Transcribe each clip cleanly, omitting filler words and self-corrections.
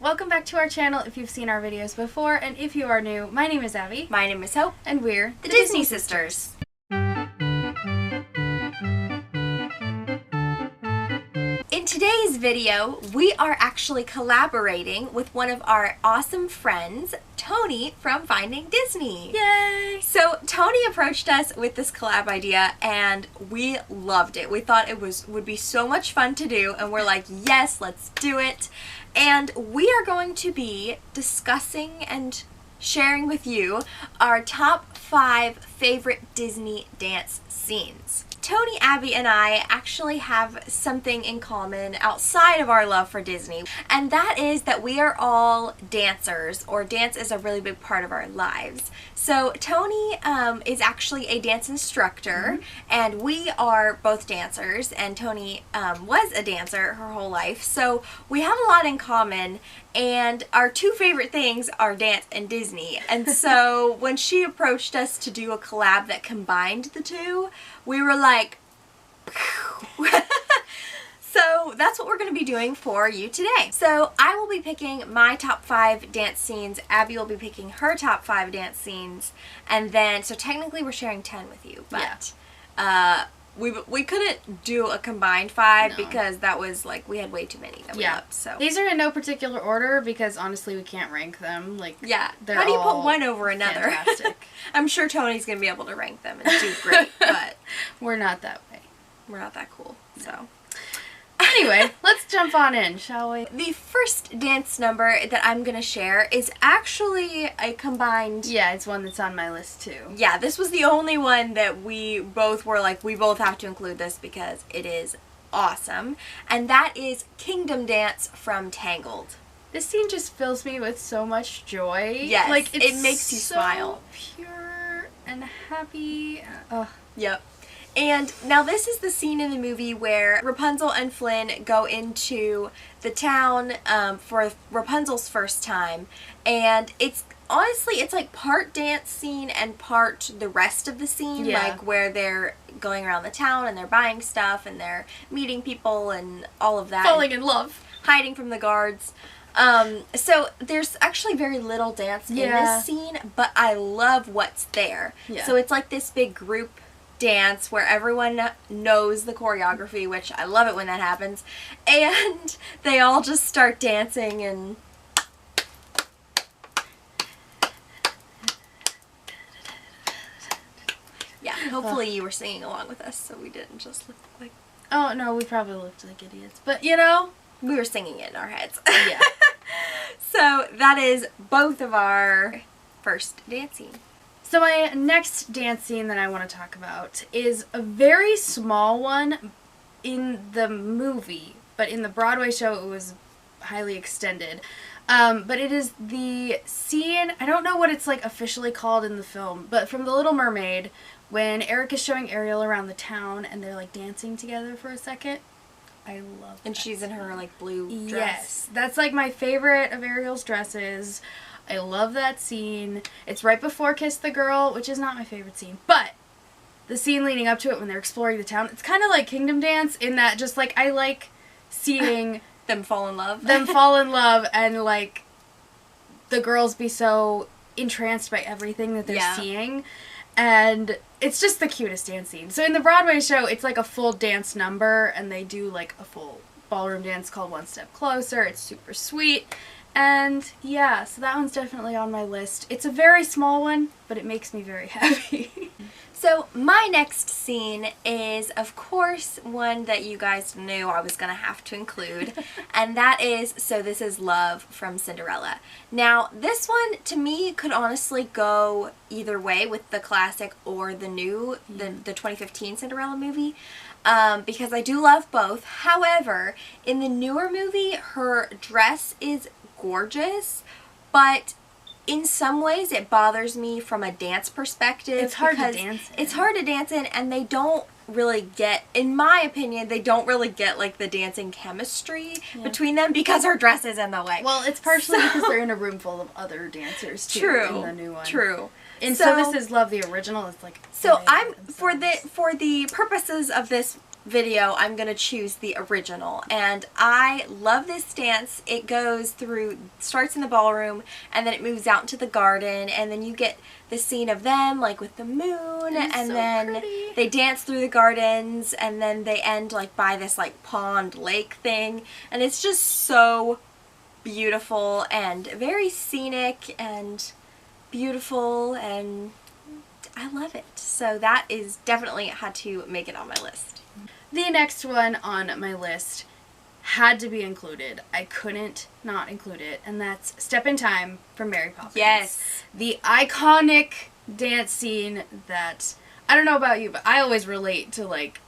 Welcome back to our channel if you've seen our videos before, and if you are new, my name is Abby. My name is Hope. And we're the Disney Sisters. In today's video, we are actually collaborating with one of our awesome friends, Toni from Finding Disney. Yay! So Toni approached us with this collab idea and we loved it. We thought it would be so much fun to do, and we're like, yes, let's do it. And we are going to be discussing and sharing with you our top 5 favorite Disney dance scenes. Toni, Abby, and I actually have something in common outside of our love for Disney, and that is that we are all dancers, or dance is a really big part of our lives. So Toni is actually a dance instructor, and we are both dancers, and Toni was a dancer her whole life, so we have a lot in common. And our 2 favorite things are dance and Disney. And so when she approached us to do a collab that combined the 2, we were like, so that's what we're going to be doing for you today. So I will be picking my top 5 dance scenes. Abby will be picking her top 5 dance scenes. And then, so technically we're sharing 10 with you. But we couldn't do a combined 5 because that was like, we had way too many that we loved. So these are in no particular order because honestly we can't rank them. Like, they're how do you all put one over another? Fantastic. I'm sure Toni's gonna be able to rank them and do great, but we're not that way. We're not that cool. So anyway, let's jump on in, shall we? The first dance number that I'm gonna share is actually a combined... Yeah, it's one that's on my list too. Yeah, this was the only one that we both were like, we both have to include this because it is awesome. And that is Kingdom Dance from Tangled. This scene just fills me with so much joy. Yes, like, it makes you so smile. Pure and happy. Yep. And now this is the scene in the movie where Rapunzel and Flynn go into the town for Rapunzel's first time. And it's, honestly, it's like part dance scene and part the rest of the scene. Yeah. Like where they're going around the town and they're buying stuff and they're meeting people and all of that. Falling in love. Hiding from the guards. So there's actually very little dance in this scene, but I love what's there. Yeah. So it's like this big group dance where everyone knows the choreography, which I love it when that happens, and they all just start dancing and hopefully you were singing along with us so we didn't just look like... Oh no, we probably looked like idiots, but you know, we were singing it in our heads. Yeah. So that is both of our first dancing. So my next dance scene that I want to talk about is a very small one in the movie, but in the Broadway show it was highly extended. But it is the scene, I don't know what it's like officially called in the film, but from The Little Mermaid, when Eric is showing Ariel around the town and they're like dancing together for a second. I love that. And she's in her like blue dress. Yes, that's like my favorite of Ariel's dresses. I love that scene. It's right before Kiss the Girl, which is not my favorite scene, but the scene leading up to it when they're exploring the town, it's kind of like Kingdom Dance in that just like I like seeing them fall in love. Them fall in love and like the girls be so entranced by everything that they're seeing. And it's just the cutest dance scene. So in the Broadway show, it's like a full dance number and they do like a full ballroom dance called One Step Closer. It's super sweet. And yeah, so that one's definitely on my list. It's a very small one, but it makes me very happy. So my next scene is, of course, one that you guys knew I was going to have to include, and that is So This Is Love from Cinderella. Now, this one, to me, could honestly go either way with the classic or the new, the 2015 Cinderella movie, because I do love both. However, in the newer movie, her dress is gorgeous, but in some ways it bothers me from a dance perspective. It's hard to dance in. It's hard to dance in, and they don't really get, in my opinion, they don't really get like the dancing chemistry between them because her dress is in the way. Well, it's partially because they're in a room full of other dancers too. In the new one. True. And So This Is Love, the original, is like so I'm for the purposes of this video, I'm gonna choose the original. And I love this dance. It goes through, starts in the ballroom, and then it moves out into the garden, and then you get the scene of them like with the moon, and so then pretty. they dance through the gardens, and then they end like by this like pond lake thing, and it's just so beautiful and very scenic and beautiful, and I love it. So that is definitely had to make it on my list. The next one on my list had to be included. I couldn't not include it, and that's Step in Time from Mary Poppins. Yes. The iconic dance scene that, I don't know about you, but I always relate to, like,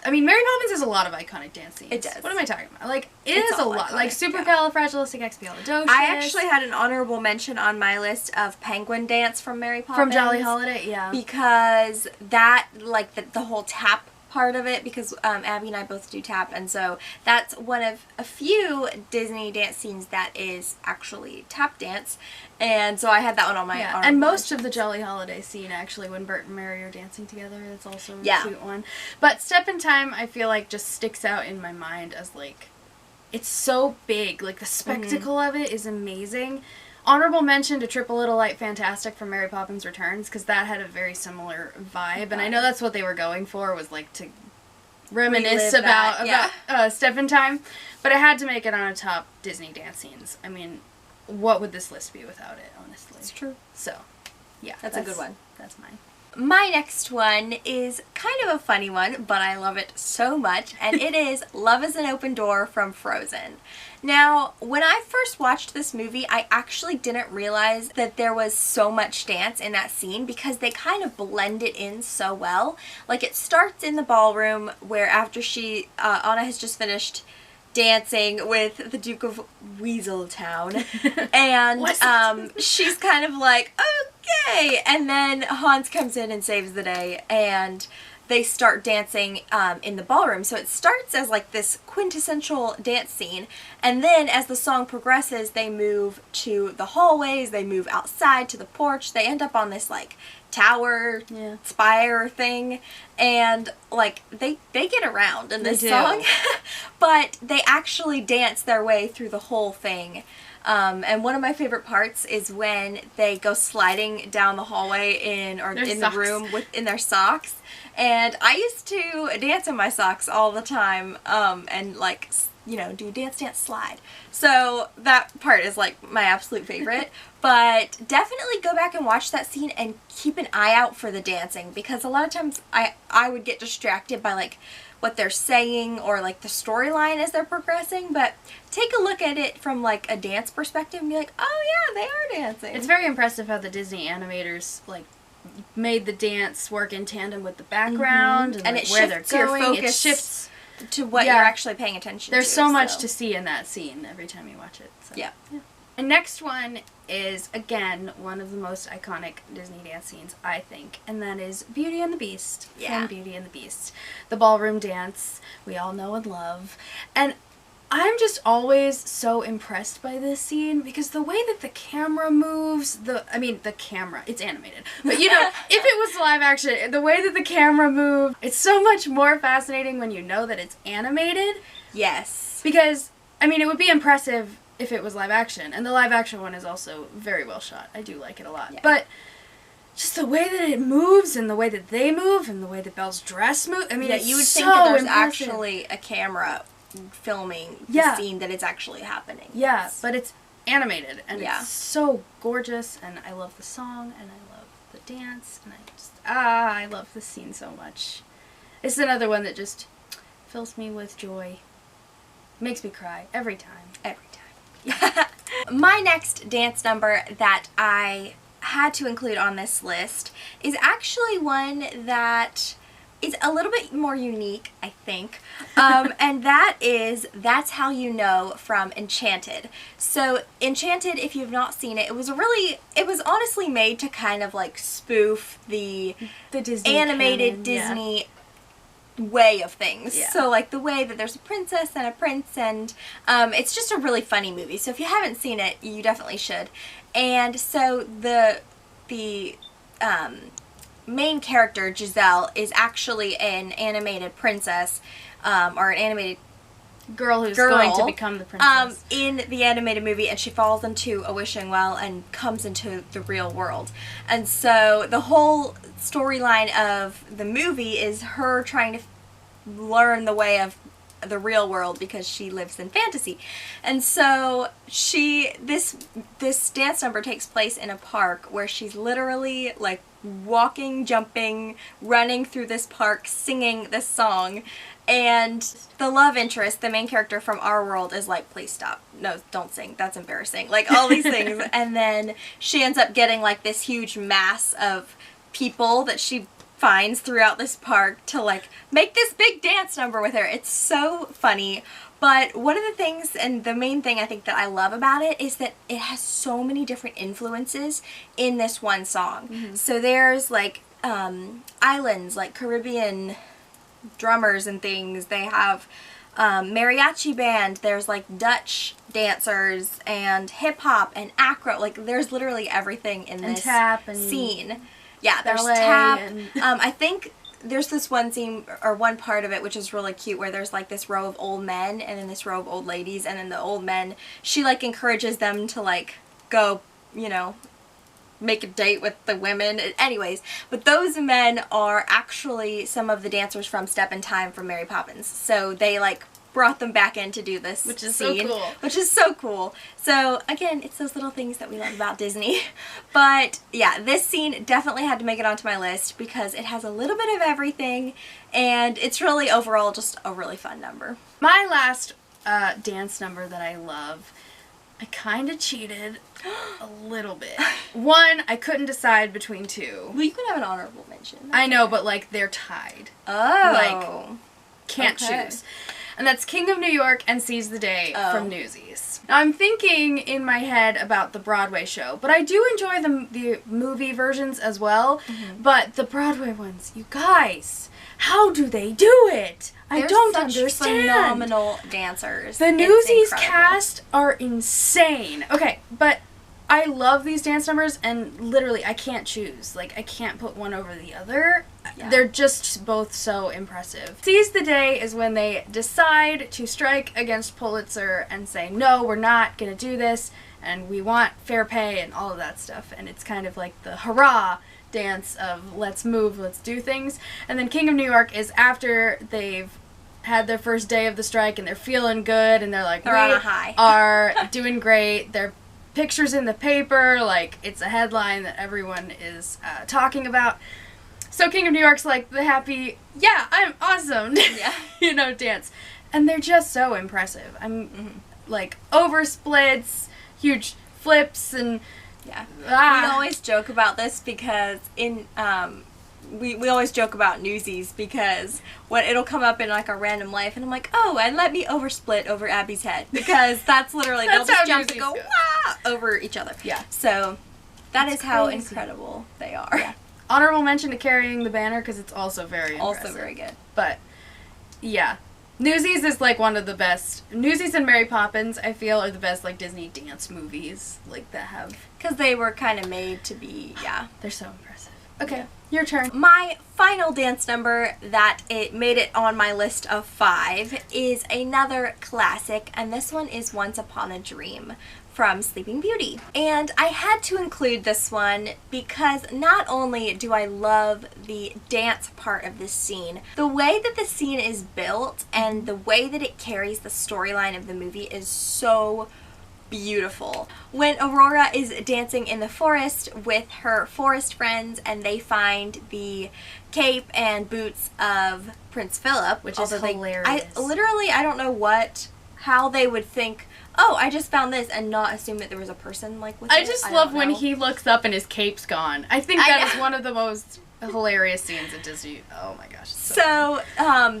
I mean, Mary Poppins has a lot of iconic dance scenes. It does. What am I talking about? Like, It's is a all lot. iconic, Like, supercalifragilisticexpialidocious. I actually had an honorable mention on my list of Penguin Dance from Mary Poppins. From Jolly Holiday, yeah. Because that, like, the whole tap part of it, because Abby and I both do tap, and so that's one of a few Disney dance scenes that is actually tap dance, and so I had that one on my and most of the Jolly Holiday scene, actually, when Bert and Mary are dancing together, it's also a cute one. But Step in Time, I feel like, just sticks out in my mind as, like, it's so big. Like, the spectacle of it is amazing. Honorable mention to Triple Little Light Fantastic from Mary Poppins Returns, because that had a very similar vibe, and I know that's what they were going for, was like to reminisce about Step in Time, but I had to make it on a top Disney dance scenes. I mean, what would this list be without it, honestly? It's true. So, yeah. That's a good one. That's mine. My next one is kind of a funny one, but I love it so much, and it is Love is an Open Door from Frozen. Now, when I first watched this movie, I actually didn't realize that there was so much dance in that scene, because they kind of blend it in so well. Like, it starts in the ballroom, where after Anna has just finished dancing with the Duke of Weaseltown, and she's kind of like, okay, and then Hans comes in and saves the day, and they start dancing in the ballroom. So it starts as like this quintessential dance scene, and then as the song progresses, they move to the hallways, they move outside to the porch, they end up on this like tower spire thing, and like they get around in this song but they actually dance their way through the whole thing. And one of my favorite parts is when they go sliding down the hallway in the room in their socks. And I used to dance in my socks all the time, and like, you know, do dance slide. So that part is like my absolute favorite. But definitely go back and watch that scene and keep an eye out for the dancing, because a lot of times I would get distracted by like what they're saying or like the storyline as they're progressing, but take a look at it from like a dance perspective and be like, oh yeah, they are dancing. It's very impressive how the Disney animators like made the dance work in tandem with the background, and like, it where they're shifts your going. focus it shifts to what you're actually paying attention There's to. so much to see in that scene every time you watch it. So. Yeah. And next one is, again, one of the most iconic Disney dance scenes, I think, and that is Beauty and the Beast from Beauty and the Beast. The ballroom dance we all know and love. And I'm just always so impressed by this scene, because the way that the camera moves, the camera, it's animated, but you know, if it was live action, the way that the camera moved, it's so much more fascinating when you know that it's animated. Yes. Because, I mean, it would be impressive if it was live action, and the live action one is also very well shot. I do like it a lot. Yeah. But just the way that it moves, and the way that they move, and the way that Belle's dress moves, I mean, it's you would so think that there's impressive. actually a camera filming the scene, that it's actually happening. Yeah, but it's animated, and it's so gorgeous, and I love the song, and I love the dance, and I love this scene so much. It's another one that just fills me with joy. Makes me cry every time. Every time. My next dance number that I had to include on this list is actually one that is a little bit more unique, I think, and that is That's How You Know from Enchanted. So Enchanted, if you've not seen it, it was honestly made to kind of like spoof the Disney animated canon, Disney way of things. Yeah. So like the way that there's a princess and a prince, and it's just a really funny movie. So if you haven't seen it, you definitely should. And so the main character, Giselle, is actually an animated princess, or an animated girl who's going to become the princess. In the animated movie, and she falls into a wishing well and comes into the real world. And so the whole storyline of the movie is her trying to learn the way of the real world because she lives in fantasy. And so this dance number takes place in a park where she's literally like walking, jumping, running through this park, singing this song. And the love interest, the main character from our world, is like, please stop. No, don't sing. That's embarrassing. Like, all these things. And then she ends up getting like this huge mass of people that she finds throughout this park to like make this big dance number with her. It's so funny. But one of the things, and the main thing I think that I love about it, is that it has so many different influences in this one song. Mm-hmm. So there's like islands, like Caribbean drummers and things. They have mariachi band. There's like Dutch dancers and hip hop and acro. Like there's literally everything in this tap and scene. Yeah, there's ballet tap. And I think there's this one scene, or one part of it, which is really cute, where there's like this row of old men and then this row of old ladies, and then the old men, she like encourages them to like go, you know, make a date with the women. Anyways, but those men are actually some of the dancers from Step in Time from Mary Poppins. So they like brought them back in to do this which is scene, so cool. Which is so cool. So again, it's those little things that we love about Disney. But yeah, this scene definitely had to make it onto my list because it has a little bit of everything, and it's really overall just a really fun number. My last dance number that I love, I kind of cheated a little bit. One, I couldn't decide between two. Well, you could have an honorable mention. I know, but like they're tied. Oh. Like, can't choose. And that's King of New York and Seize the Day from Newsies. Now, I'm thinking in my head about the Broadway show, but I do enjoy the movie versions as well. Mm-hmm. But the Broadway ones, you guys, how do they do it? I don't understand. Phenomenal dancers. The Newsies cast are insane. Okay, but I love these dance numbers, and literally I can't choose. Like, I can't put one over the other. Yeah. They're just both so impressive. Seize the Day is when they decide to strike against Pulitzer and say, no, we're not going to do this, and we want fair pay and all of that stuff. And it's kind of like the hurrah dance of let's move, let's do things. And then King of New York is after they've had their first day of the strike and they're feeling good and they're like, they're on a high. Are doing great. They're pictures in the paper, like it's a headline that everyone is talking about. So King of New York's like the happy, yeah, I'm awesome, yeah, you know, dance. And they're just so impressive. I'm like over splits, huge flips, and yeah. We always joke about this because in we always joke about Newsies because when it'll come up in like a random life and I'm like, oh, and let me oversplit over Abby's head, because that's literally they'll just jump and go wah over each other. Yeah. So that is how incredible they are. Yeah. Honorable mention to Carrying the Banner because it's also very impressive. Also very good. But yeah, Newsies is like one of the best. Newsies and Mary Poppins, I feel, are the best like Disney dance movies like that have, because they were kind of made to be. Yeah, they're so impressive. Okay, your turn. My final dance number that it made it on my list of 5 is another classic, and this one is Once Upon a Dream from Sleeping Beauty. And I had to include this one because not only do I love the dance part of this scene, the way that the scene is built and the way that it carries the storyline of the movie is so beautiful. When Aurora is dancing in the forest with her forest friends and they find the cape and boots of Prince Philip, which is hilarious. I don't know how they would think, oh, I just found this, and not assume that there was a person like with it. I just love when he looks up and his cape's gone. I think that is one of the most hilarious scenes at Disney. Oh my gosh. So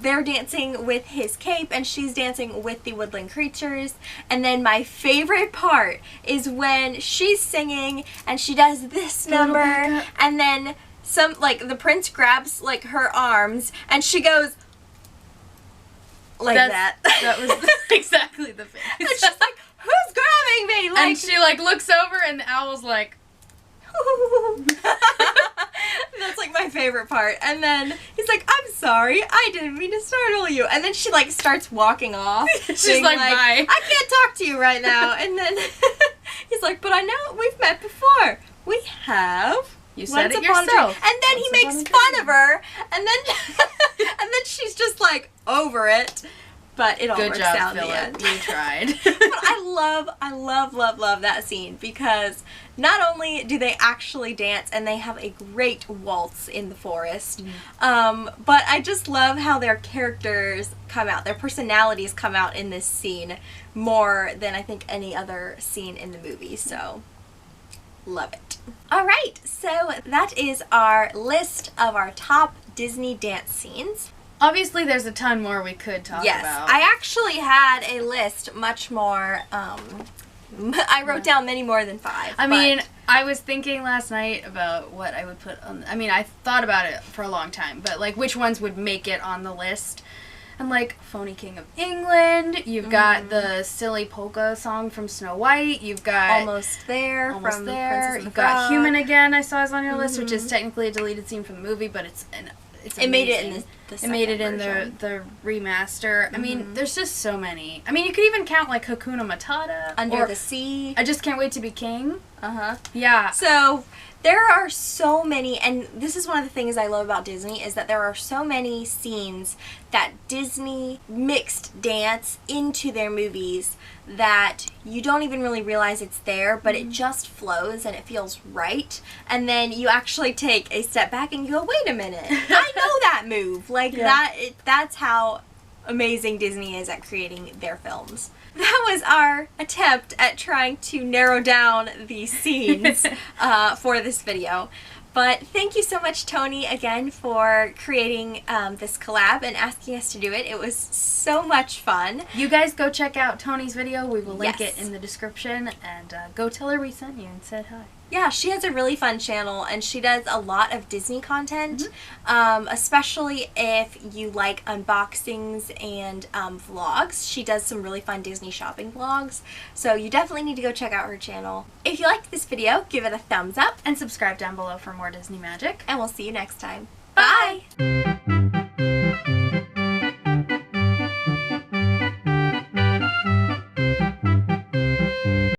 they're dancing with his cape and she's dancing with the woodland creatures. And then my favorite part is when she's singing and she does this number, and then the prince grabs like her arms and she goes like that. That was exactly the face. And she's like, who's grabbing me? Like, and she like looks over and the owl's like that's like my favorite part. And then he's like, I'm sorry, I didn't mean to startle you. And then she like starts walking off. She's like, bye. I can't talk to you right now. And then he's like, but I know we've met before. We have. You said Once it upon a yourself. dream. And then he makes fun of her. And then and then she's just like over it. But it all Good works job, out in the Philip. end. You tried. But I love that scene because not only do they actually dance and they have a great waltz in the forest, but I just love how their characters come out, their personalities come out in this scene more than I think any other scene in the movie, so love it. Alright, so that is our list of our top Disney dance scenes. Obviously, there's a ton more we could talk about. I actually had a list much more, I wrote down many more than 5. I mean, I was thinking last night about what I would put on, I mean, I thought about it for a long time, but like which ones would make it on the list. And like, Phony King of England, you've got the silly polka song from Snow White, you've got... Almost There from Princess and the You've Frog. got Human Again, I saw is on your list, which is technically a deleted scene from the movie, but it's It made it in the It made it in version. the remaster. I mean, there's just so many. I mean, you could even count like Hakuna Matata. Under the Sea. I Just Can't Wait to Be King. Uh-huh. Yeah. So there are so many, and this is one of the things I love about Disney, is that there are so many scenes that Disney mixed dance into their movies that you don't even really realize it's there, but it just flows and it feels right. And then you actually take a step back and you go, wait a minute, I know that move. Like that's how amazing Disney is at creating their films. That was our attempt at trying to narrow down the scenes for this video. But thank you so much, Toni, again, for creating this collab and asking us to do it. It was so much fun. You guys go check out Toni's video. We will link Yes. it in the description. And go tell her we sent you and said hi. Yeah, she has a really fun channel, and she does a lot of Disney content, especially if you like unboxings and vlogs. She does some really fun Disney shopping vlogs, so you definitely need to go check out her channel. If you liked this video, give it a thumbs up, And subscribe down below for more Disney magic. and we'll see you next time. Bye!